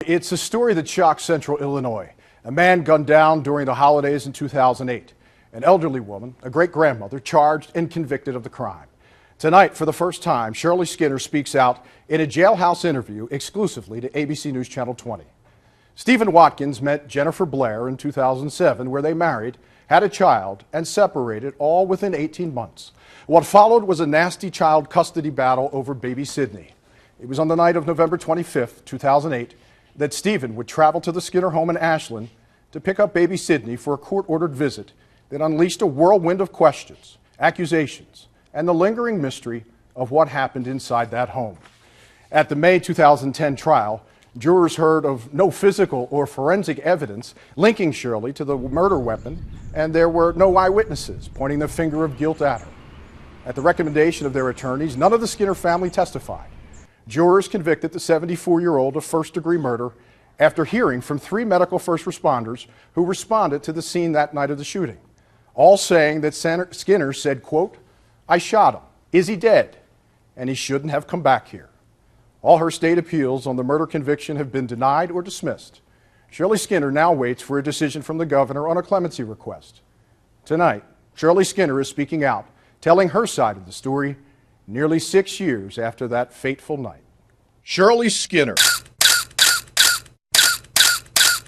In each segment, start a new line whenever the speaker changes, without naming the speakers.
It's a story that shocked Central Illinois. A man gunned down during the holidays in 2008. An elderly woman, a great-grandmother, charged and convicted of the crime. Tonight, for the first time, Shirley Skinner speaks out in a jailhouse interview exclusively to ABC News Channel 20. Stephen Watkins met Jennifer Blair in 2007, where they married, had a child, and separated, all within 18 months. What followed was a nasty child custody battle over baby Sydney. It was on the night of November 25, 2008, that Stephen would travel to the Skinner home in Ashland to pick up baby Sydney for a court-ordered visit that unleashed a whirlwind of questions, accusations, and the lingering mystery of what happened inside that home. At the May 2010 trial, jurors heard of no physical or forensic evidence linking Shirley to the murder weapon, and there were no eyewitnesses pointing the finger of guilt at her. At the recommendation of their attorneys, none of the Skinner family testified. Jurors convicted the 74-year-old of first-degree murder after hearing from 3 medical first responders who responded to the scene that night of the shooting, all saying that Skinner said, quote, "I shot him. Is he dead? And he shouldn't have come back here." All her state appeals on the murder conviction have been denied or dismissed. Shirley Skinner now waits for a decision from the governor on a clemency request. Tonight, Shirley Skinner is speaking out, telling her side of the story nearly 6 years after that fateful night. Shirley Skinner.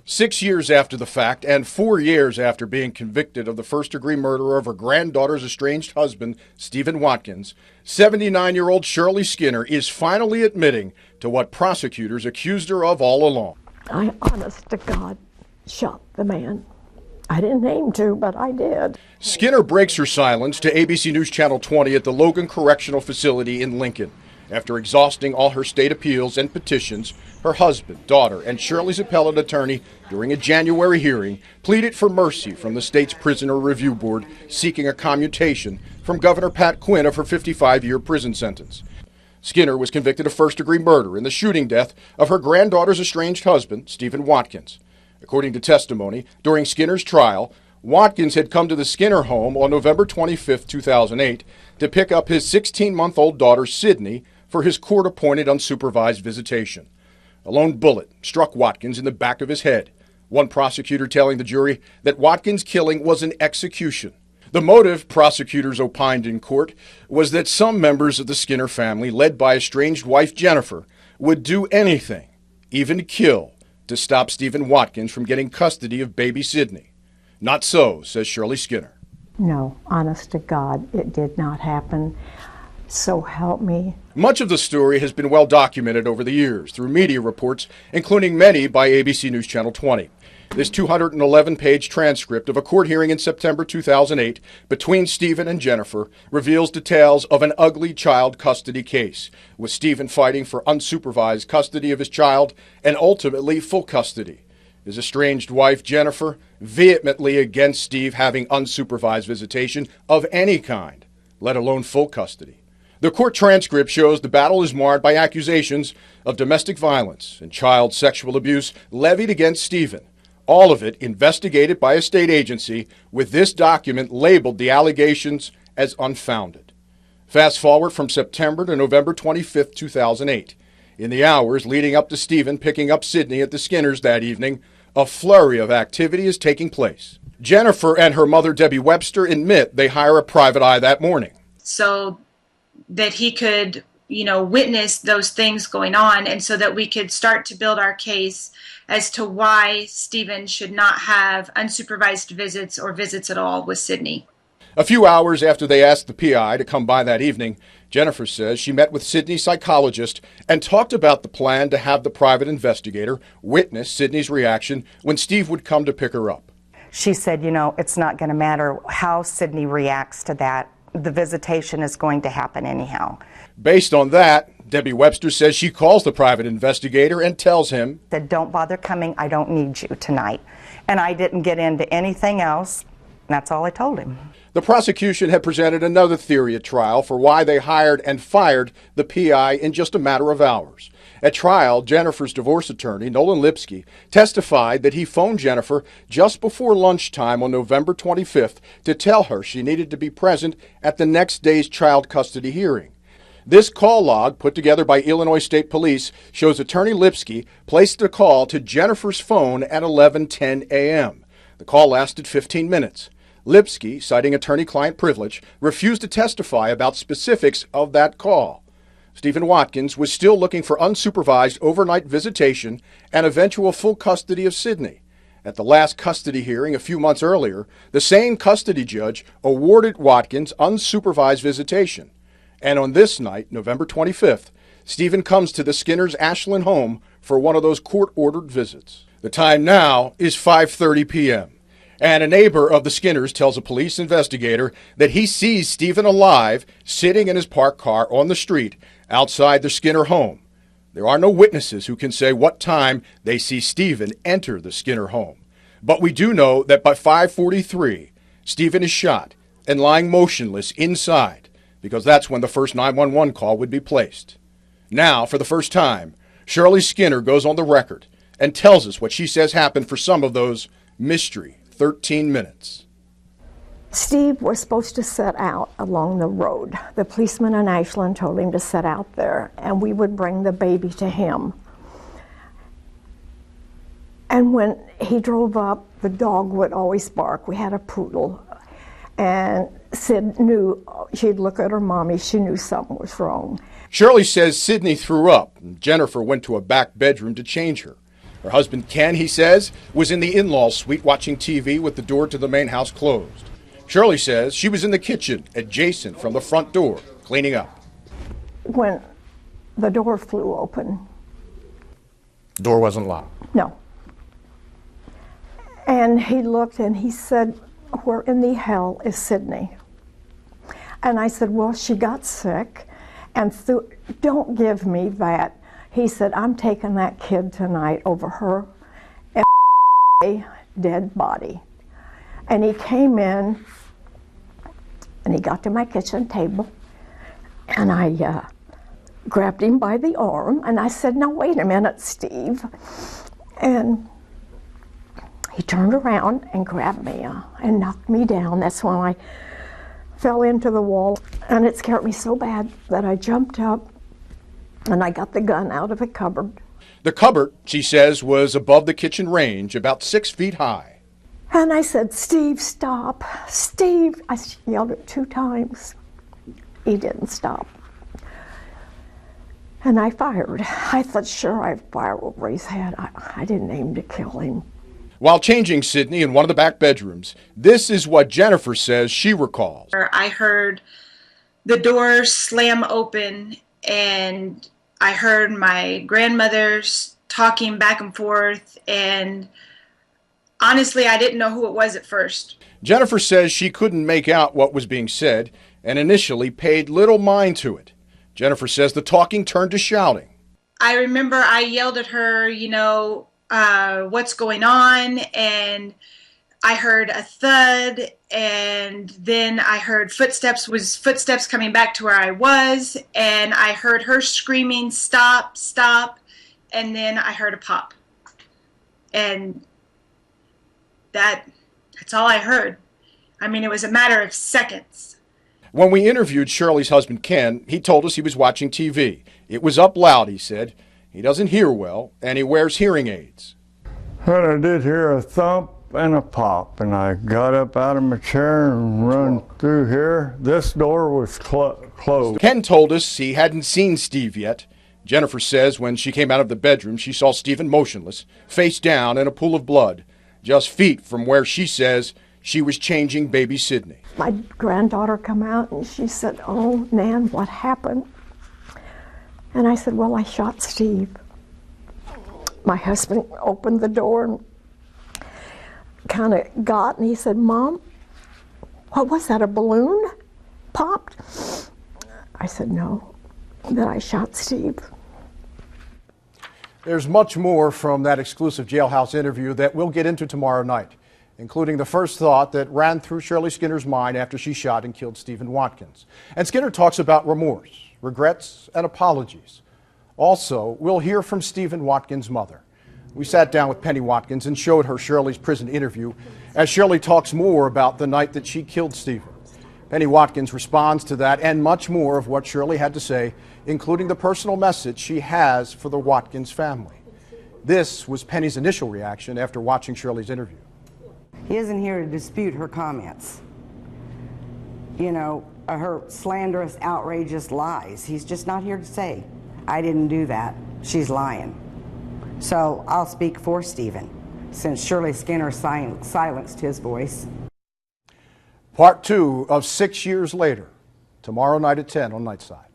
6 years after the fact and 4 years after being convicted of the first-degree murder of her granddaughter's estranged husband, Stephen Watkins, 79-year-old Shirley Skinner is finally admitting to what prosecutors accused her of all along.
I, honest to God, shot the man. I didn't aim to, but I did.
Skinner breaks her silence to ABC News Channel 20 at the Logan Correctional Facility in Lincoln. After exhausting all her state appeals and petitions, her husband, daughter, and Shirley's appellate attorney during a January hearing pleaded for mercy from the state's Prisoner Review Board, seeking a commutation from Governor Pat Quinn of her 55-year prison sentence. Skinner was convicted of first-degree murder in the shooting death of her granddaughter's estranged husband, Stephen Watkins. According to testimony, during Skinner's trial, Watkins had come to the Skinner home on November 25, 2008, to pick up his 16-month-old daughter, Sydney, for his court-appointed unsupervised visitation. A lone bullet struck Watkins in the back of his head, one prosecutor telling the jury that Watkins' killing was an execution. The motive, prosecutors opined in court, was that some members of the Skinner family, led by estranged wife Jennifer, would do anything, even kill, to stop Stephen Watkins from getting custody of baby Sydney. Not so, says Shirley Skinner.
No, honest to God, it did not happen. So help me.
Much of the story has been well documented over the years through media reports, including many by ABC News Channel 20. This 211-page transcript of a court hearing in September 2008 between Stephen and Jennifer reveals details of an ugly child custody case, with Stephen fighting for unsupervised custody of his child and ultimately full custody. His estranged wife, Jennifer, vehemently against Steve having unsupervised visitation of any kind, let alone full custody. The court transcript shows the battle is marred by accusations of domestic violence and child sexual abuse levied against Stephen, all of it investigated by a state agency, with this document labeled the allegations as unfounded. Fast forward from September to November 25, 2008. In the hours leading up to Stephen picking up Sydney at the Skinners that evening, a flurry of activity is taking place. Jennifer and her mother, Debbie Webster, admit they hire a private eye that morning,
so that he could, witness those things going on, and so that we could start to build our case as to why Stephen should not have unsupervised visits or visits at all with Sydney.
A few hours after they asked the PI to come by that evening, Jennifer says she met with Sydney's psychologist and talked about the plan to have the private investigator witness Sydney's reaction when Steve would come to pick her up.
She said, it's not going to matter how Sydney reacts to that. The visitation is going to happen anyhow.
Based on that, Debbie Webster says she calls the private investigator and tells him
that don't bother coming, I don't need you tonight. And I didn't get into anything else. That's all I told him.
The prosecution had presented another theory at trial for why they hired and fired the PI in just a matter of hours. At trial, Jennifer's divorce attorney, Nolan Lipsky, testified that he phoned Jennifer just before lunchtime on November 25th to tell her she needed to be present at the next day's child custody hearing. This call log, put together by Illinois State Police, shows Attorney Lipsky placed a call to Jennifer's phone at 11:10 a.m. The call lasted 15 minutes. Lipsky, citing attorney-client privilege, refused to testify about specifics of that call. Stephen Watkins was still looking for unsupervised overnight visitation and eventual full custody of Sidney. At the last custody hearing a few months earlier, the same custody judge awarded Watkins unsupervised visitation. And on this night, November 25th, Stephen comes to the Skinner's Ashland home for one of those court-ordered visits. The time now is 5:30 p.m., and a neighbor of the Skinners tells a police investigator that he sees Stephen alive sitting in his parked car on the street outside the Skinner home. There are no witnesses who can say what time they see Stephen enter the Skinner home. But we do know that by 5:43, Stephen is shot and lying motionless inside, because that's when the first 911 call would be placed. Now, for the first time, Shirley Skinner goes on the record and tells us what she says happened for some of those mystery 13 minutes.
Steve was supposed to set out along the road. The policeman in Ashland told him to set out there, and we would bring the baby to him. And when he drove up, the dog would always bark. We had a poodle. And Sid knew, she'd look at her mommy, she knew something was wrong.
Shirley says Sidney threw up, and Jennifer went to a back bedroom to change her. Her husband, Ken, he says, was in the in-laws suite watching TV with the door to the main house closed. Shirley says she was in the kitchen, adjacent from the front door, cleaning up.
When the door flew open.
The door wasn't locked.
No. And he looked and he said, "Where in the hell is Sidney?" And I said, "Well, she got sick, and don't give me that." He said, "I'm taking that kid tonight over her dead body." And he came in and he got to my kitchen table, and I grabbed him by the arm and I said, "Now wait a minute, Steve." And he turned around and grabbed me and knocked me down. That's when I fell into the wall, and it scared me so bad that I jumped up and I got the gun out of the cupboard.
The cupboard, she says, was above the kitchen range, about 6 feet high.
And I said, "Steve, stop. Steve." I yelled it 2 times. He didn't stop. And I fired. I thought, sure, I'd fire over his head. I didn't aim to kill him.
While changing Sidney in one of the back bedrooms, this is what Jennifer says she recalls.
I heard the door slam open, and I heard my grandmother's talking back and forth, and honestly, I didn't know who it was at first.
Jennifer says she couldn't make out what was being said and initially paid little mind to it. Jennifer says the talking turned to shouting.
I remember I yelled at her, what's going on? And I heard a thud, and then I heard footsteps coming back to where I was, and I heard her screaming, "Stop, stop," and then I heard a pop. And that's all I heard. I mean, it was a matter of seconds.
When we interviewed Shirley's husband, Ken, he told us he was watching TV. It was up loud, he said. He doesn't hear well, and he wears hearing aids.
Well, I did hear a thump and a pop, and I got up out of my chair and run through here. This door was closed.
Ken told us he hadn't seen Steve yet. Jennifer says when she came out of the bedroom, she saw Stephen motionless, face down in a pool of blood, just feet from where she says she was changing baby Sidney.
My granddaughter come out and she said, "Oh, Nan, what happened?" And I said, "Well, I shot Steve." My husband opened the door and kind of got, and he said, "Mom, what was that, a balloon popped?" I said, "No, that I shot Steve."
There's much more from that exclusive jailhouse interview that we'll get into tomorrow night, including the first thought that ran through Shirley Skinner's mind after she shot and killed Stephen Watkins. And Skinner talks about remorse, regrets, and apologies. Also, we'll hear from Stephen Watkins' mother. We sat down with Penny Watkins and showed her Shirley's prison interview as Shirley talks more about the night that she killed Stephen. Penny Watkins responds to that and much more of what Shirley had to say, including the personal message she has for the Watkins family. This was Penny's initial reaction after watching Shirley's interview.
He isn't here to dispute her comments. You know, her slanderous, outrageous lies. He's just not here to say, I didn't do that. She's lying. So I'll speak for Stephen, since Shirley Skinner silenced his voice.
Part 2 of 6 years later, tomorrow night at 10 on Nightside.